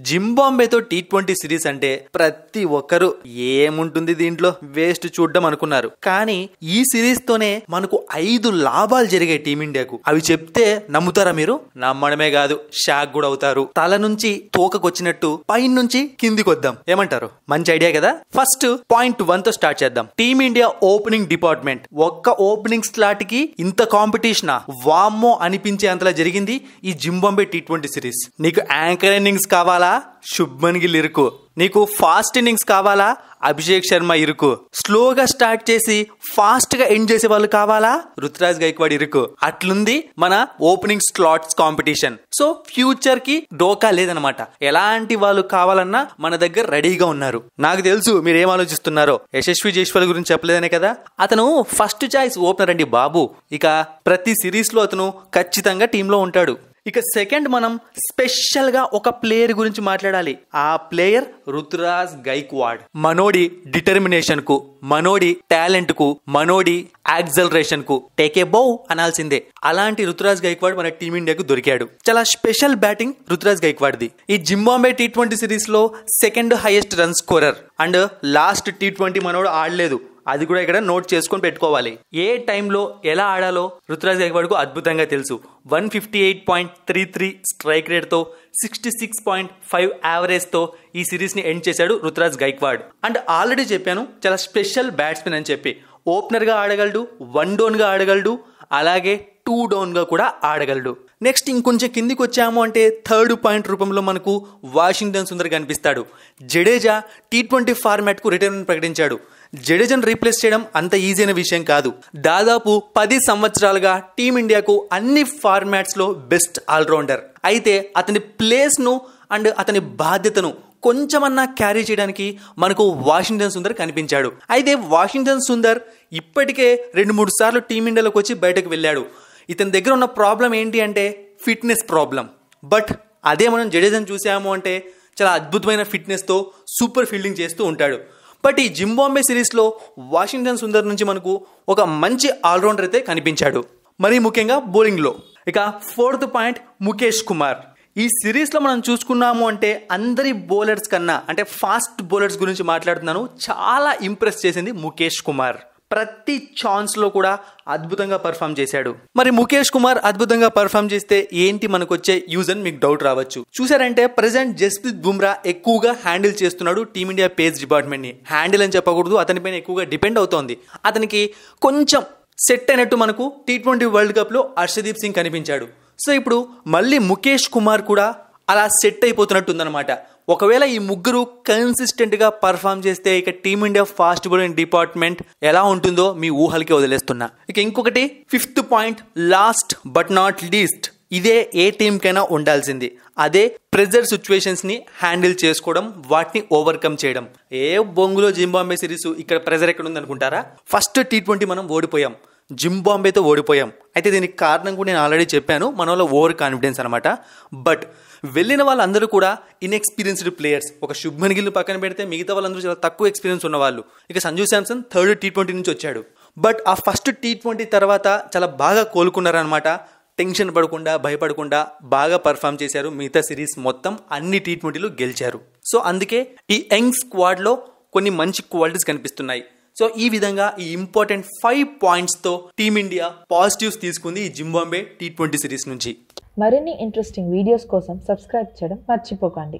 జింబాబ్వేతో T20 series అంటే ప్రతి ఒక్కరు ఏముంటుంది దీంట్లో వేస్ట్ చూడడం అనుకున్నారు. కానీ ఈ సిరీస్ తోనే మనకు 5 లాభాలు జరిగాయి టీమిండియాకు. అవి చెప్తే నమ్ముతారా మీరు? నమ్మడమే కాదు, షాక్ కూడా అవుతారు. తల నుంచి తోకకొచ్చినట్టు పైన నుంచి కిందికి వద్దాం, ఏమంటారు? మంచి ఐడియా కదా. ఫస్ట్ పాయింట్ 1 తో స్టార్ట్ చేద్దాం. Team India opening department. ఒక్క ఓపెనింగ్ స్లాట్ కి ఇంత కాంపిటీషనా? వామ్మో అనిపించే అంతలా జరిగింది ఈ జింబాబ్వే T20 సిరీస్. నీకు యాంకర్ ఇన్నింగ్స్ కావాలా? శుభ్మన్ గిల్ ఇరుకు. నీకు ఫాస్ట్ ఇన్నింగ్స్ కావాలా? అభిషేక్ శర్మ ఇరుకు. స్లోగా స్టార్ట్ చేసి ఫాస్ట్ గా ఎండ్ చేసే వాళ్ళు కావాలా? రుతురాజ్ గైక్వాడ్ ఇరుకు. అట్లుంది మన opening slots competition. So future కి డోకా లేదనమాట. ఎలాంటి వాళ్ళు కావాలన్నా మన దగ్గర రెడీగా ఉన్నారు. నాకు తెలుసు మీరేం ఆలోచిస్తున్నారో. యశస్వి జైస్వాల్ గురించి చెప్పలేదనే కదా. అతను ఫస్ట్ చాయిస్ ఓపెనర్ అండి బాబు. ఇక ప్రతి సిరీస్ లో అతను ఖచ్చితంగా టీంలో ఉంటాడు. ఇక సెకండ్ మనం స్పెషల్ గా ఒక ప్లేయర్ గురించి మాట్లాడాలి. ఆ ప్లేయర్ రుతురాజ్ గైక్వాడ్. మనోడి డిటర్మినేషన్ కు, మనోడి టాలెంట్ కు, మనోడి యాక్సలరేషన్ కు టేక్ ఏ బౌ అనాల్సిందే. అలాంటి రుతురాజ్ గైక్వాడ్ మన టీమిండియాకు దొరికాడు. చాలా స్పెషల్ బ్యాటింగ్ రుతురాజ్ గైక్వాడ్ ది. ఈ జింబాబ్వే T20 సిరీస్ లో second highest run scorer. And last T20 మనోడు ఆడలేదు, అది కూడా ఇక్కడ నోట్ చేసుకొని పెట్టుకోవాలి. ఏ టైంలో ఎలా ఆడాలో రుతురాజ్ గైక్వాడ్ కు అద్భుతంగా తెలుసు. 158.33 స్ట్రైక్ రేట్ తో 66.5 యావరేజ్ తో ఈ సిరీస్ ని ఎండ్ చేశాడు రుతురాజ్ గైక్వాడ్. అండ్ ఆల్రెడీ చెప్పాను చాలా స్పెషల్ బ్యాట్స్మెన్ అని చెప్పి. ఓపెనర్ గా ఆడగలడు, 1 డౌన్ గా ఆడగలడు, అలాగే 2 డౌన్ గా కూడా ఆడగలడు. నెక్స్ట్ ఇంకొంచెం కిందికి వచ్చాము అంటే థర్డ్ పాయింట్ రూపంలో మనకు వాషింగ్టన్ సుందర్ కనిపిస్తాడు. జడేజా T20 ఫార్మాట్ కు రిటైర్మెంట్ ప్రకటించాడు. జడేజాను రీప్లేస్ చేయడం అంత ఈజీ అయిన విషయం కాదు. దాదాపు 10 సంవత్సరాలుగా టీమిండియాకు అన్ని ఫార్మాట్స్ లో బెస్ట్ ఆల్రౌండర్. అయితే అతని ప్లేస్ ను అండ్ అతని బాధ్యతను కొంచెమన్నా క్యారీ చేయడానికి మనకు వాషింగ్టన్ సుందర్ కనిపించాడు. అయితే వాషింగ్టన్ సుందర్ ఇప్పటికే 2-3 సార్లు టీమిండియాలోకి వచ్చి బయటకు వెళ్ళాడు. ఇతని దగ్గర ఉన్న ప్రాబ్లం ఏంటి అంటే ఫిట్నెస్ ప్రాబ్లం. బట్ అదే మనం జడేజాను చూసాము అంటే చాలా అద్భుతమైన ఫిట్నెస్ తో సూపర్ ఫీల్డింగ్ చేస్తూ ఉంటాడు. బట్ ఈ జింబాబ్వే సిరీస్ లో వాషింగ్టన్ సుందర్ నుంచి మనకు ఒక మంచి ఆల్రౌండర్ అయితే కనిపించాడు, మరీ ముఖ్యంగా బౌలింగ్ లో. ఇక ఫోర్త్ పాయింట్ ముఖేష్ కుమార్. ఈ సిరీస్ లో మనం చూసుకున్నాము అంటే అందరి బౌలర్స్ కన్నా అంటే ఫాస్ట్ బౌలర్స్ గురించి మాట్లాడుతున్నాను, చాలా ఇంప్రెస్ చేసింది ముఖేష్ కుమార్. ప్రతి ఛాన్స్ లో కూడా అద్భుతంగా పర్ఫామ్ చేశాడు. మరి ముఖేష్ కుమార్ అద్భుతంగా పర్ఫామ్ చేస్తే ఏంటి మనకు వచ్చే యూజ్ అని మీకు డౌట్ రావచ్చు. చూసారంటే ప్రెసెంట్ జస్ప్రీత్ బుమ్రా ఎక్కువగా హ్యాండిల్ చేస్తున్నాడు టీమిండియా పేస్ డిపార్ట్మెంట్ ని. హ్యాండిల్ అని చెప్పకూడదు, అతనిపైన ఎక్కువగా డిపెండ్ అవుతోంది. అతనికి కొంచెం సెట్ అయినట్టు మనకు T20 వరల్డ్ కప్ లో హర్షదీప్ సింగ్ కనిపించాడు. సో ఇప్పుడు మళ్ళీ ముఖేష్ కుమార్ కూడా అలా సెట్ అయిపోతున్నట్టు ఉందన్నమాట. ఒకవేళ ఈ ముగ్గురు కన్సిస్టెంట్ గా పర్ఫామ్ చేస్తే ఇక టీమిండియా ఫాస్ట్ బౌలింగ్ డిపార్ట్మెంట్ ఎలా ఉంటుందో మీ ఊహలకి వదిలేస్తున్నా. ఇక ఇంకొకటి fifth point, last but not least. ఇదే ఏ టీం కైనా ఉండాల్సింది. అదే ప్రెజర్ సిచ్యువేషన్స్ ని హ్యాండిల్ చేసుకోవడం, వాటిని ఓవర్కమ్ చేయడం. ఏ బొంగులో జింబాబ్వే సిరీస్, ఇక్కడ ప్రెజర్ ఎక్కడ ఉంది అనుకుంటారా? ఫస్ట్ T20 మనం ఓడిపోయాం, జింబాబ్వేతో ఓడిపోయాం. అయితే దీనికి కారణం కూడా నేను ఆల్రెడీ చెప్పాను, మన వాళ్ళ ఓవర్ కాన్ఫిడెన్స్ అనమాట. బట్ వెళ్ళిన వాళ్ళందరూ కూడా ఇన్ఎక్స్పీరియన్స్డ్ ప్లేయర్స్. ఒక శుభ్మన్ గిల్ పక్కన పెడితే మిగతా వాళ్ళందరూ చాలా తక్కువ ఎక్స్పీరియన్స్ ఉన్న వాళ్ళు. ఇక సంజు శాంసన్ థర్డ్ T20 నుంచి వచ్చాడు. బట్ ఆ ఫస్ట్ T20 తర్వాత చాలా బాగా కోలుకున్నారనమాట. టెన్షన్ పడకుండా, భయపడకుండా బాగా పర్ఫామ్ చేశారు. మిగతా సిరీస్ మొత్తం అన్ని T20లు గెలిచారు. సో అందుకే ఈ యంగ్ స్క్వాడ్ లో కొన్ని మంచి క్వాలిటీస్ కనిపిస్తున్నాయి. సో ఈ విధంగా ఈ ఇంపార్టెంట్ 5 పాయింట్స్ తో టీమిండియా పాజిటివ్స్ తీసుకుంది ఈ జింబాబ్వే T20 సిరీస్ నుంచి. మరిన్ని ఇంట్రెస్టింగ్ వీడియోస్ కోసం సబ్స్క్రైబ్ చేయడం మర్చిపోకండి.